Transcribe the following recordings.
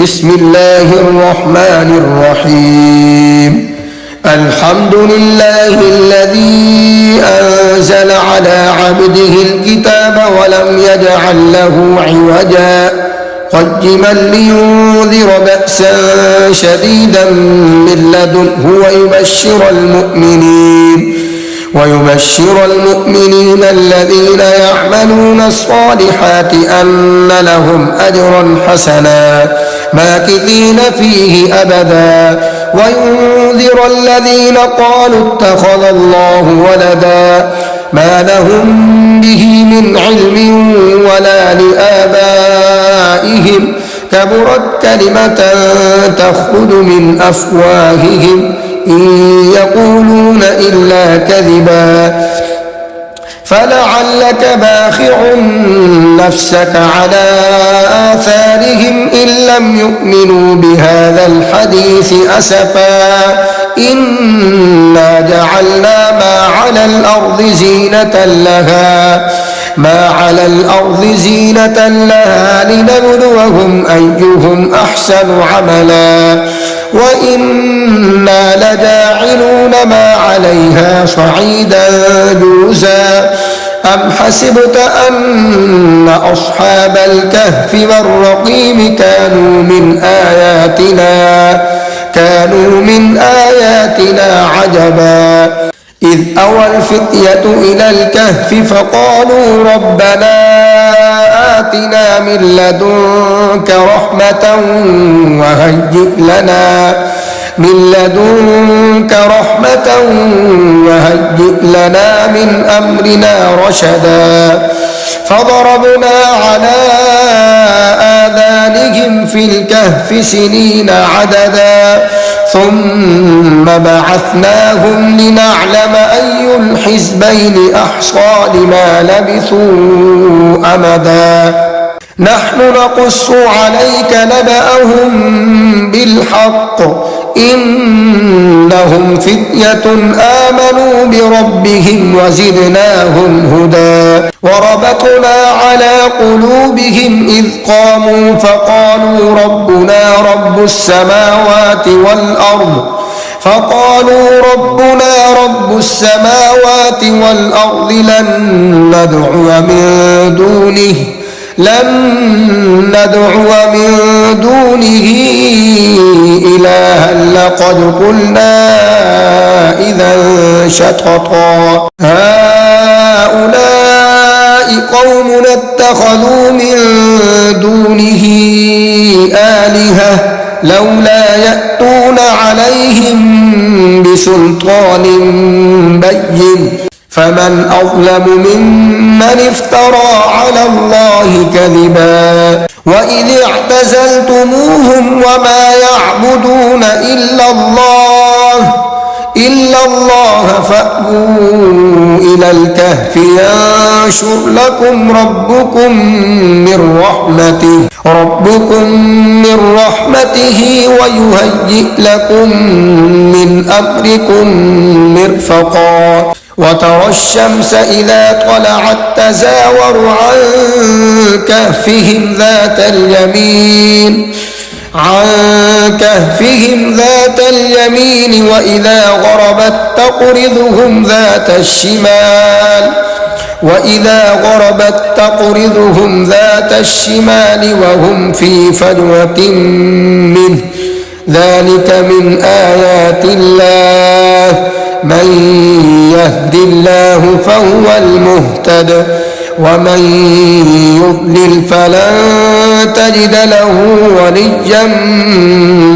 بسم الله الرحمن الرحيم. الحمد لله الذي أنزل على عبده الكتاب ولم يجعل له عوجا قيما لينذر بأسا شديدا من لدنه ويبشر المؤمنين الذين يعملون الصالحات أن لهم أجرا حسنا ماكثين فيه أبدا وينذر الذين قالوا اتخذ الله ولدا ما لهم به من علم ولا لآبائهم كبرت كلمة تخرج من أفواههم إن يقولون إلا كذبا فلعلك باخع نفسك على آثارهم إن لم يؤمنوا بهذا الحديث أسفا إنا جعلنا ما على الأرض زينة لها لنبلوهم أيهم أحسن عملا وإنا لجاعلون ما عليها صعيدا جرزا أم حسبت أن أصحاب الكهف والرقيم كانوا من آياتنا عجبا إذ أوى الفتية إلى الكهف فقالوا ربنا آتنا من لدنك رحمة وهيئ لنا من أمرنا رشدا فضربنا على آذانهم في الكهف سنين عددا ثم بعثناهم لنعلم أي الحزبين أحصى لما لبثوا أمدا نحن نقص عليك نبأهم بالحق إنهم فتية آمنوا بربهم وزدناهم هدى وربطنا على قلوبهم إذ قاموا فقالوا ربنا رب السماوات والأرض لن ندعو من دونه إلها لقد قلنا إذا شططا هؤلاء قوم اتخذوا من دونه آلهة لولا يأتون عليهم بسلطان بين فمن أظلم ممن افترى على الله كذبا وإذ اعتزلتموهم وما يعبدون إلا الله فأووا إلى الكهف ينشر لكم ربكم من رحمته ويهيئ لكم من أمركم مرفقا وترى الشمس إذا طلعت تزاور عن كهفهم ذات اليمين وإذا غربت تقرضهم ذات الشمال وهم في فجوة منه ذلك من آيات الله من يهد الله فهو المهتد ومن يضلل فلن تجد له وليا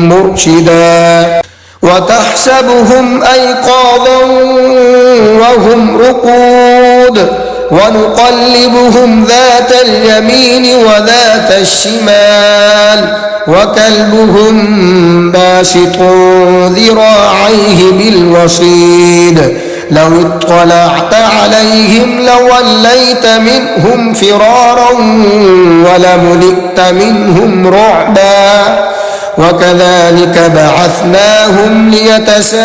مرشدا وتحسبهم أيقاظا وهم رقود ونقلبهم ذات اليمين وذات الشمال وكلبهم باسط ذراعيه بالوصيد لو اطلعت عليهم لوليت منهم فرارا ولملئت منهم رعبا وكذلك بعثناهم ليتساءلوا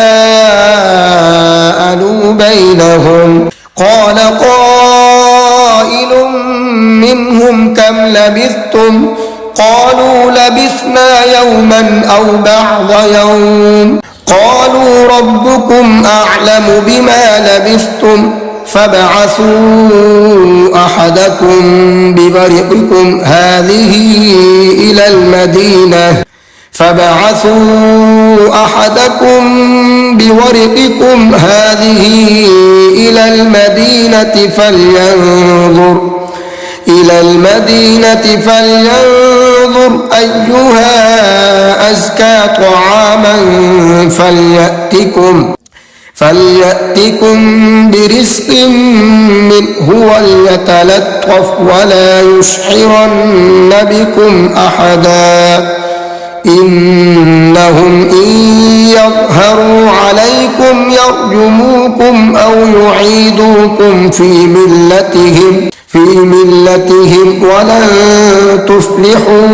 بينهم قال قائل منهم كم لبثتم قالوا لبثنا يوما أو بعض يوم قالوا ربكم أعلم بما لبثتم فابعثوا أحدكم بورقكم هذه إلى المدينة فلينظر أيها أزكى طعاما فليأتكم برزق منه وليتلطف ولا يشعرن بكم أحدا إنهم إن يظهروا عليكم يرجموكم أو يعيدوكم في ملتهم ولن تفلحوا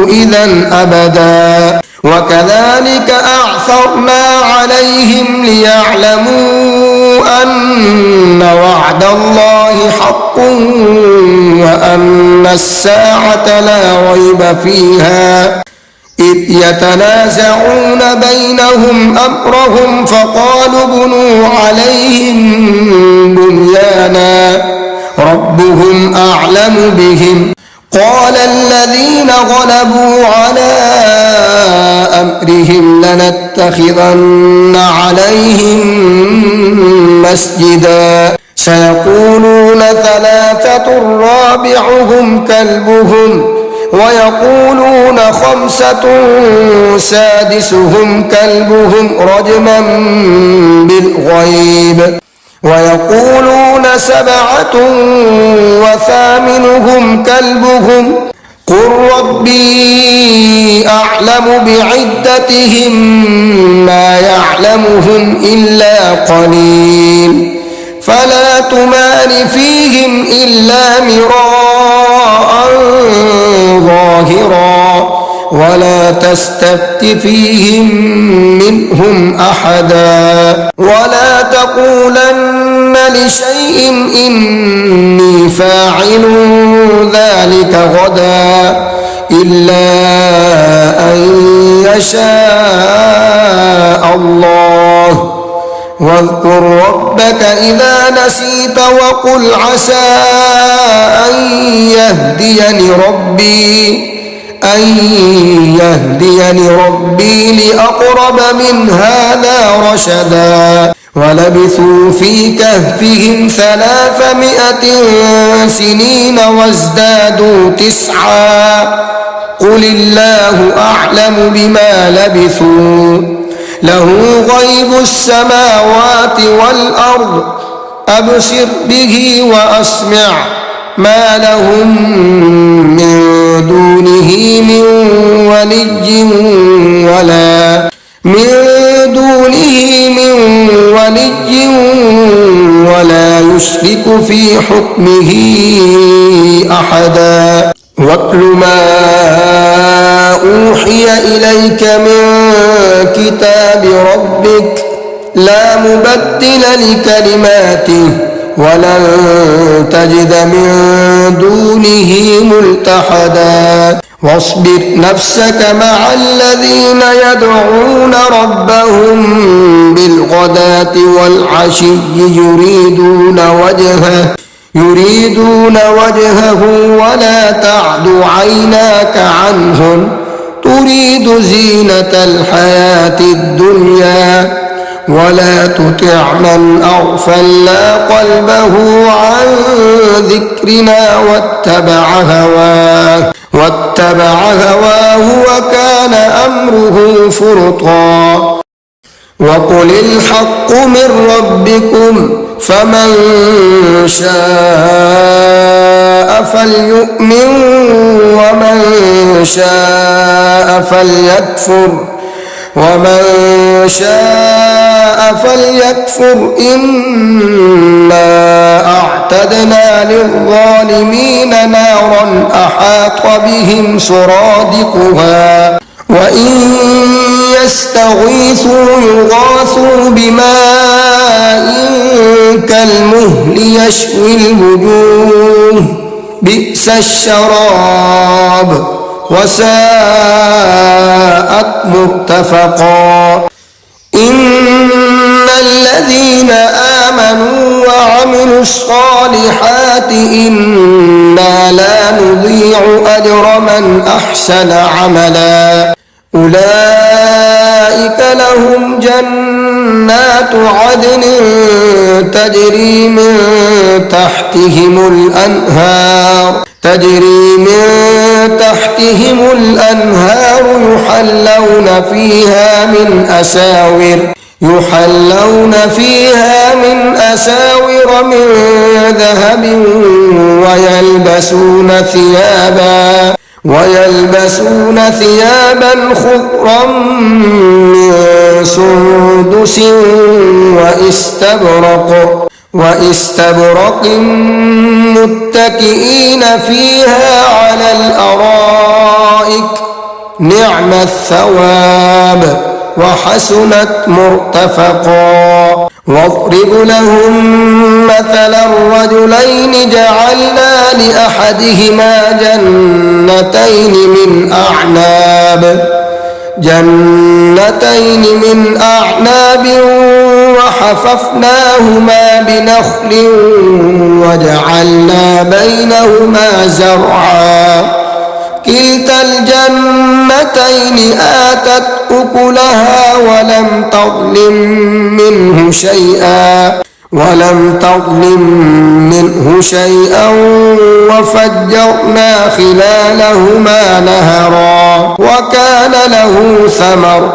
إذا أبدا وكذلك أعثرنا عليهم ليعلموا أن وعد الله حق وأن الساعة لا ريب فيها إذ يتنازعون بينهم أمرهم فقالوا ابنوا عليهم بنيانا ربهم أعلم بهم قال الذين غلبوا على أمرهم لنتخذن عليهم مسجدا سيقولون ثلاثة رابعهم كلبهم ويقولون خمسة سادسهم كلبهم رجما بالغيب ويقولون سبعة وثامنهم كلبهم قل ربي أعلم بعدتهم ما يعلمهم إلا قليل فلا تمار فيهم إلا مراء ظاهرا ولا تستفت فيهم منهم أحدا ولا تقولن لشيء إني فاعل ذلك غدا إلا أن يشاء الله واذكر ربك إذا نسيت وقل عسى أن يهديني ربي لأقرب من هذا رشدا ولبثوا في كهفهم 300 سنين وازدادوا 9 قل الله أعلم بما لبثوا له غيب السماوات والأرض أبصر به وأسمع ما لهم من دونه من ولي ولا يشرك في حكمه أحدا واتل ما أوحي إليك من كتاب ربك لا مبدل لكلماته ولن تجد من دونه ملتحدا واصبر نفسك مع الذين يدعون ربهم بالغداة والعشي يريدون وجهه ولا تعد عيناك عنهم تريد زينة الحياة الدنيا ولا تطع من أغفلنا قلبه عن ذكرنا واتبع هواه وكان أمره فرطا وقل الحق من ربكم فمن شاء فليؤمن ومن شاء فليكفر إنا أعتدنا للظالمين نارا أحاط بهم سرادقها وإن يستغيثوا يغاثوا بماء كالمهل يشوي الوجوه بئس الشراب وساءت مرتفقا إن الذين آمنوا وعملوا الصالحات إنا لا نضيع أجر من أحسن عملا أولئك لهم جنات عدن تجري من تحتهم الأنهار يحلون فيها من أساور من ذهب ويلبسون ثيابا خضرا من سندس واستبرق متكئين فيها على الأرائك نعم الثواب وحسنت مرتفقا واضرب لهم مثلا الرجلين جعلنا لأحدهما جنتين من أعناب وحففناهما بنخل وجعلنا بينهما زرعا كلتا الجنتين آتت أكلها ولم تظلم منه شيئا وفجرنا خلالهما نهرا وكان له ثمر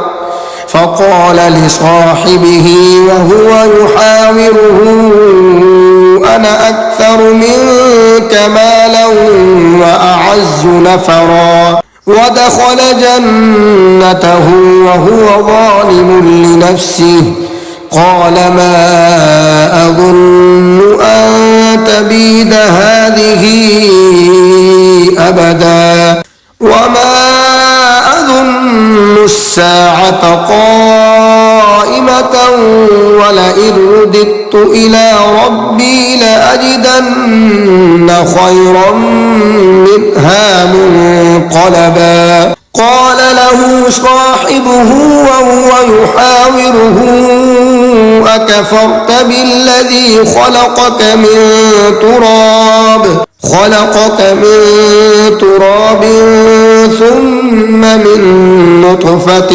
فقال لصاحبه وهو يحاوره أنا أكثر منك مالا وأعز نفرا ودخل جنته وهو ظالم لنفسه قال ما أظن أن تبيد هذه أبدا وما أظن الساعة قائمة ولئن رددت إلى ربي لأجدن خيرا منها منقلبا قال له صاحبه وهو يحاوره أكفرت بالذي خلقك من تراب ثم من نطفة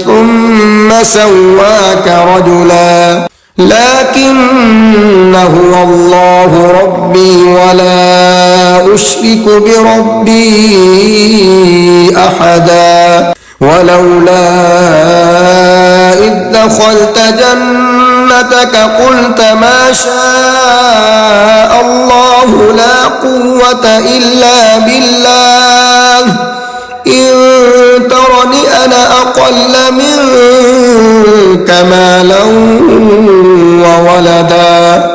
ثم سواك رجلا لكن هو الله ربي ولا أشرك بربي أحدا ولولا إذ دخلت جنتك قلت ما شاء الله لا قوة إلا بالله إن ترني أنا أقل منك مالا وولدا